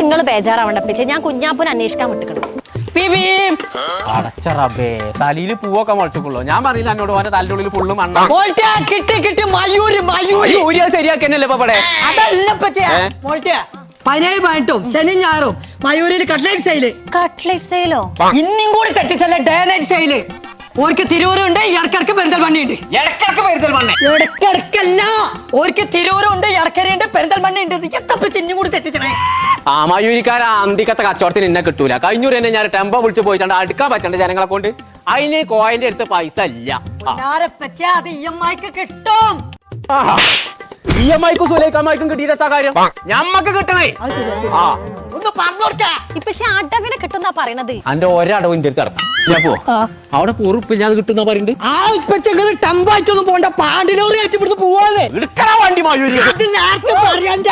നിങ്ങൾ ബേജാറാവണ്ട പച്ചേ, ഞാൻ കുഞ്ഞാപ്പൂനെ അന്വേഷിക്കാൻ വിട്ടിക്കണം. അടച്ചറബേ, തലയിൽ പൂവൊക്കെ മുളച്ചോളൂ. ഞാൻ പറഞ്ഞില്ല എന്നോട് ഓന്റെ തല്ലുള്ളിൽ ഫുള്ള് മണ്ണ. കിട്ടി മയൂര് ശരിയാക്കന്നല്ലേ ഇപ്പൊ ഇവിടെ? അതല്ല പനയമായിട്ടും ശനി ഞായറും മയൂരിൽ കട്ട്ലേറ്റ് സെയില്. കട്ട്ലേറ്റ് സെയിലോ? ഇന്നും കൂടി തെറ്റിച്ചല്ല, ഡേ നൈറ്റ് സെയില്. ഓർക്ക് തിരൂരുണ്ട്, ഇടക്കിടക്ക് പെരിന്തൽമണ്ണയുണ്ട്. ഇടക്കിടക്കല്ല, ഓർക്ക് തിരൂരുണ്ട്, ഇടക്കരയുണ്ട്, പെരിന്തൽമണ്ണയുണ്ട്. ഇന്നും കൂടി തെറ്റിച്ചണേ. ആ മയൂരിക്കാര അന്തിക്കത്തെ കച്ചവടത്തിന് എന്നെ കിട്ടൂല. കഴിഞ്ഞൂർ തന്നെ ഞാൻ ടെമ്പോ വിളിച്ച് പോയിട്ടുണ്ട് അടുക്കാൻ പറ്റണ്ട ജനങ്ങളെ കൊണ്ട്. അതിന് കോയിന്റെ അടുത്ത് പൈസ ഇല്ല. അത് EMI കിട്ടും. EMI-ക്കും സുലൈഖാമ്മയ്ക്കും കിട്ടിയിട്ടാ കാര്യം, ഞമ്മക്ക് കിട്ടണേ. ഒന്ന് പറഞ്ഞോടുക്ക. ഇപ്പൊ ചാട്ടങ്ങനെ കിട്ടുന്നാ പറയണത്. അന്റെ ഒരടവും ഇന്റെ അടുത്ത് ഇറക്കാം. ഞാൻ പോ അവിടെ പൊറുപ്പില്ലാതെ കിട്ടുന്ന പറയുന്നുണ്ട്. ആ ഇപ്പൊ ചെങ്ങനെ ടെമ്പായിട്ടൊന്നും പോണ്ട, പാണ്ടിലോറി ആയിട്ട് ഇവിടുന്ന് പോവാല്ലേ. എടുക്കണ വണ്ടി മയൂരി. അത് നേരത്തെ പറയണ്ട.